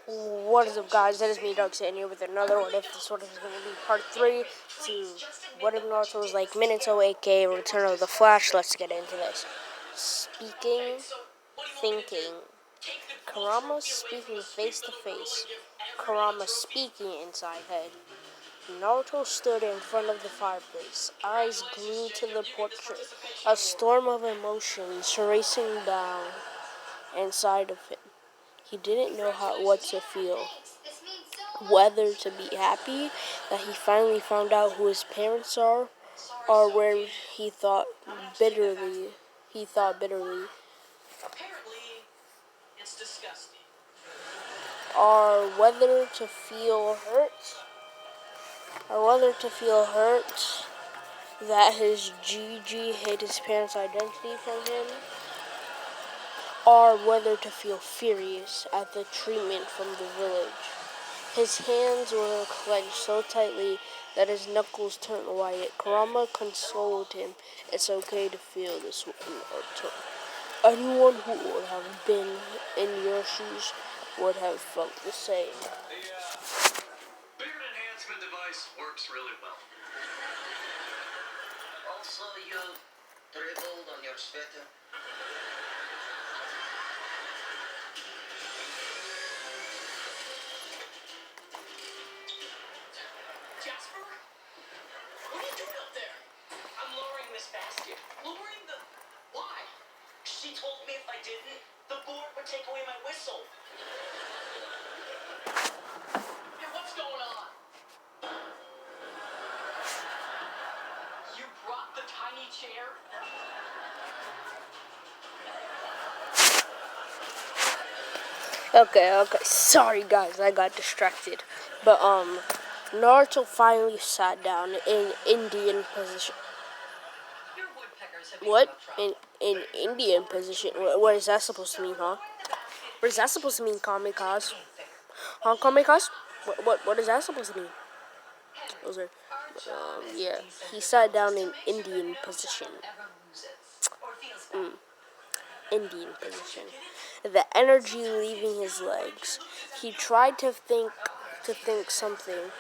What is up, guys? That is me, Doug, sitting here with another What If. This one is going to be part 3 to What If Naruto was like Minato, aka Return of the Flash. Let's get into this. Speaking, thinking. Kurama speaking face to face. Kurama speaking inside head. Naruto stood in front of the fireplace, eyes glued to the portrait, a storm of emotions racing down inside of him. He didn't know what to feel. Whether to be happy that he finally found out who his parents are, or where he thought bitterly. Apparently, it's disgusting. Or whether to feel hurt that his Gigi hid his parents' identity from him, or whether to feel furious at the treatment from the village. His hands were clenched so tightly that his knuckles turned white. Kurama consoled him. It's okay to feel this way, Naruto. Anyone who would have been in your shoes would have felt the same. The beard enhancement device works really well. Also, you dribbled on your sweater. Jasper? What are you doing up there? I'm lowering this basket. Lowering the... Why? She told me if I didn't, the board would take away my whistle. Hey, what's going on? You brought the tiny chair? Okay. Sorry, guys, I got distracted. But, Naruto finally sat down in Indian position. Your woodpeckers have What? In Indian position? What is that supposed to mean, huh? What is that supposed to mean, Kamikaze? Huh, Kamikaze? What is that supposed to mean? Those are, yeah. He sat down in Indian position. Indian position. The energy leaving his legs. He tried to think something,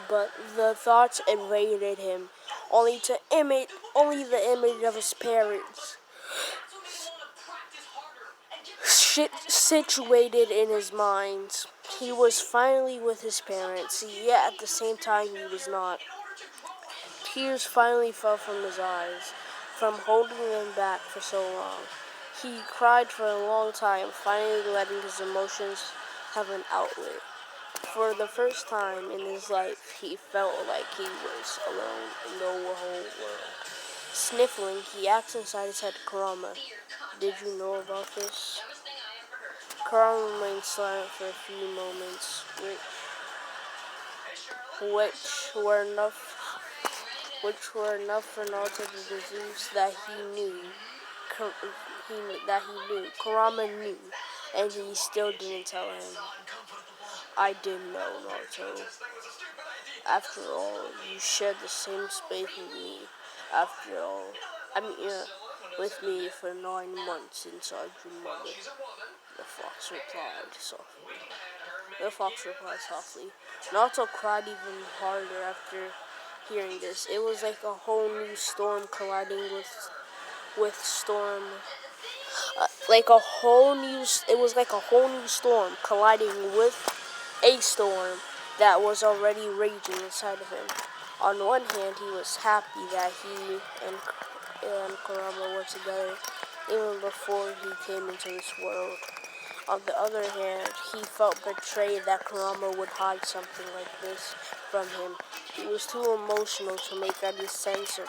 but the thoughts invaded him, only the image of his parents situated in his mind. He was finally with his parents, yet at the same time he was not. Tears finally fell from his eyes, from holding them back for so long. He cried for a long time, finally letting his emotions have an outlet. For the first time in his life, he felt like he was alone in the whole world. Sniffling, he asked inside his head, Kurama, did you know about this? Kurama remained silent for a few moments, which were enough for Naruto to deduce that he knew. Kurama knew, and he still didn't tell him. I didn't know, Naruto. After all, you shared the same space with me. With me for 9 months inside your mother. The fox replied softly. Naruto cried even harder after hearing this. It was like a whole new storm colliding with storm. It was like a whole new storm colliding with a storm that was already raging inside of him. On one hand, he was happy that he and Kurama were together even before he came into this world. On the other hand, he felt betrayed that Kurama would hide something like this from him. He was too emotional to make any sense of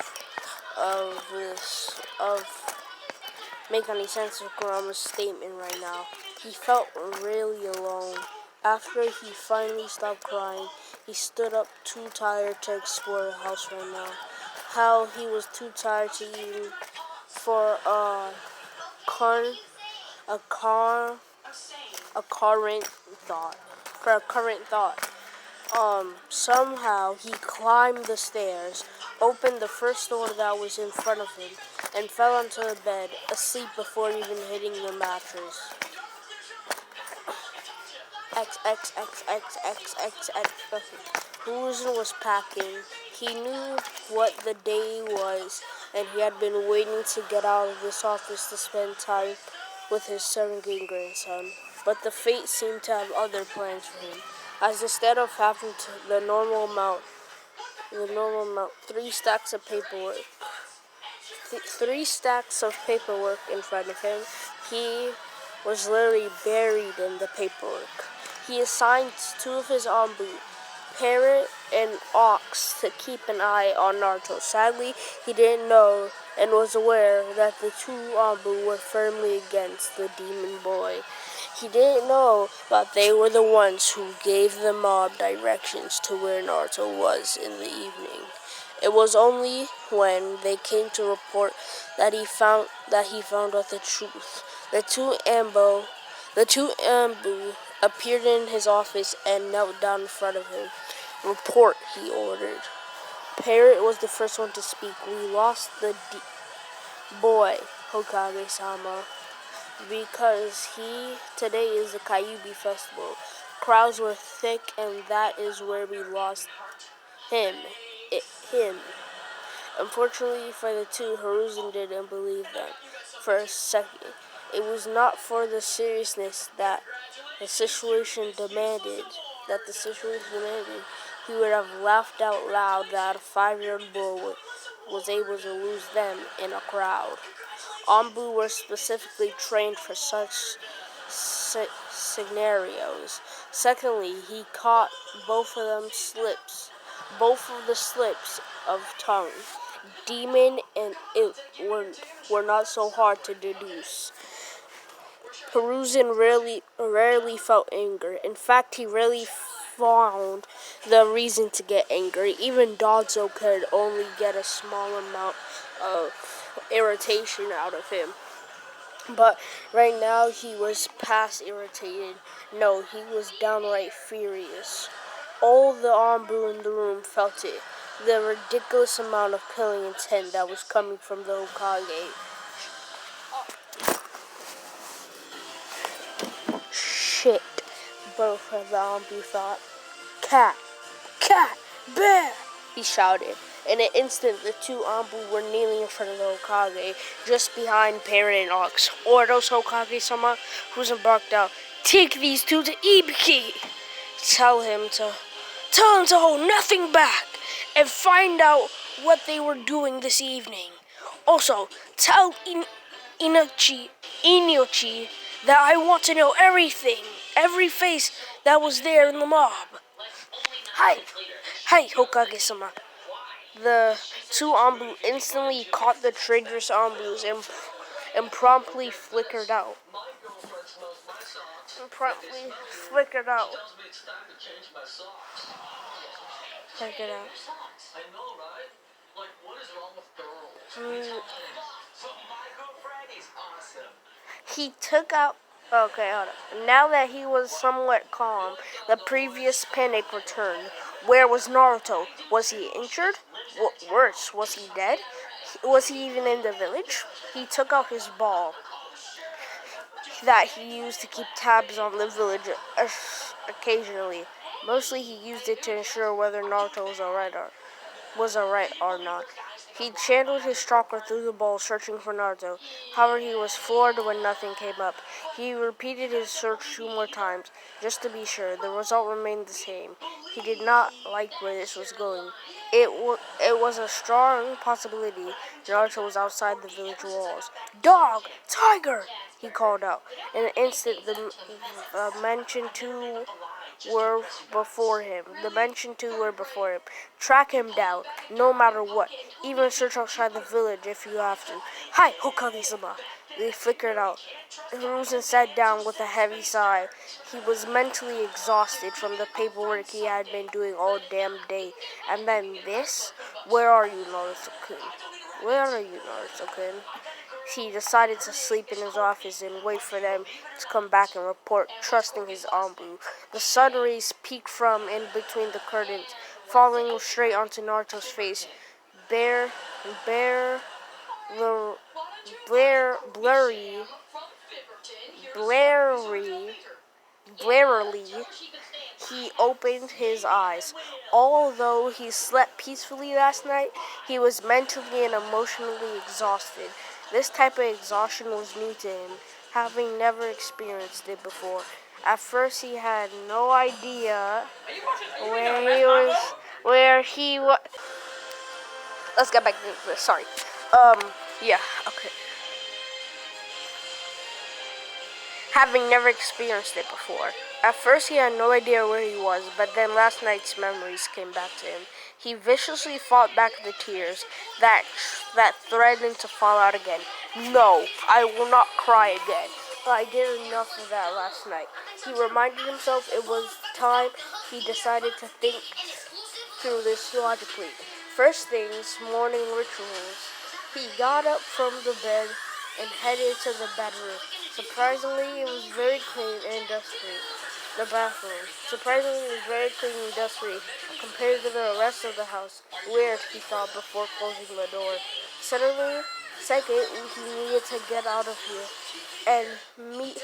Kurama's statement right now. He felt really alone. After he finally stopped crying, he stood up, too tired to explore the house right now. How he was too tired to even for a current thought. Somehow he climbed the stairs, opened the first door that was in front of him, and fell onto the bed, asleep before even hitting the mattress. XXXXXXX. Hiruzen was packing. He knew what the day was, and he had been waiting to get out of this office to spend time with his 17 grandson. But the fate seemed to have other plans for him, as instead of having the normal amount, three stacks of paperwork, in front of him, he was literally buried in the paperwork. He assigned two of his Anbu, Parrot and Ox, to keep an eye on Naruto. Sadly, he didn't know and was aware that the two Anbu were firmly against the demon boy. He didn't know that they were the ones who gave the mob directions to where Naruto was in the evening. It was only when they came to report that he found out the truth. The two Ambu appeared in his office and knelt down in front of him. Report, he ordered. Parrot was the first one to speak. We lost the boy, Hokage-sama, because today is the Kyuubi festival. Crowds were thick, and that is where we lost him. Unfortunately for the two, Hiruzen didn't believe them for a second. It was not for the seriousness that the situation demanded. He would have laughed out loud that a 5-year-old boy was able to lose them in a crowd. Anbu were specifically trained for such scenarios. Secondly, he caught both of the slips of tongue. Demon and it were not so hard to deduce. Hiruzen rarely felt anger. In fact, he rarely found the reason to get angry. Even Danzo could only get a small amount of irritation out of him. But right now, he was past irritated. No, he was downright furious. All the Anbu in the room felt it. The ridiculous amount of killing intent that was coming from the Hokage. Shit, both of the Anbu thought. Cat, bear, he shouted. In an instant, the two Anbu were kneeling in front of the Hokage, just behind Parrot and Ox. Ordos, Hokage-sama, who's barked out, take these two to Ibiki. Tell him to hold nothing back and find out what they were doing this evening. Also, tell Inochi that I want to know everything, every face that was there in the mob. Hi, Hokage-sama. The two Anbu instantly caught the traitorous Anbus and promptly flickered out. I know, right? Like, what is wrong with girls? So my good friend is awesome. He took out. Okay, hold on. Now that he was somewhat calm, the previous panic returned. Where was Naruto? Was he injured? Worse, was he dead? Was he even in the village? He took out his ball that he used to keep tabs on the village occasionally. Mostly he used it to ensure whether Naruto was alright or not. He channeled his chakra through the ball, searching for Naruto. However, he was floored when nothing came up. He repeated his search 2 more times, just to be sure. The result remained the same. He did not like where this was going. It was a strong possibility Naruto was outside the village walls. Dog! Tiger! He called out. In an instant, the mentioned two were before him. Track him down, no matter what. Even search outside the village if you have to. Hi, Hokage-sama. They flickered out. Hiruzen sat down with a heavy sigh. He was mentally exhausted from the paperwork he had been doing all damn day. And then this? Where are you, Naruto-kun? He decided to sleep in his office and wait for them to come back and report, trusting his Anbu. The sun rays peeked from in between the curtains, falling straight onto Naruto's face. Blurry Warily, he opened his eyes. Although he slept peacefully last night, he was mentally and emotionally exhausted. This type of exhaustion was new to him, having never experienced it before. At first, he had no idea where he was. Let's get back to this. Sorry. Yeah. Okay. Having never experienced it before. At first, he had no idea where he was, but then last night's memories came back to him. He viciously fought back the tears that threatened to fall out again. No, I will not cry again. I did enough of that last night. He reminded himself it was time. He decided to think through this logically. First things, morning rituals. He got up from the bed and headed to the bedroom. Surprisingly, it was very clean and dusty. The bathroom. Surprisingly, it was very clean and dusty compared to the rest of the house. Weird, he thought before closing the door. Second, he needed to get out of here and meet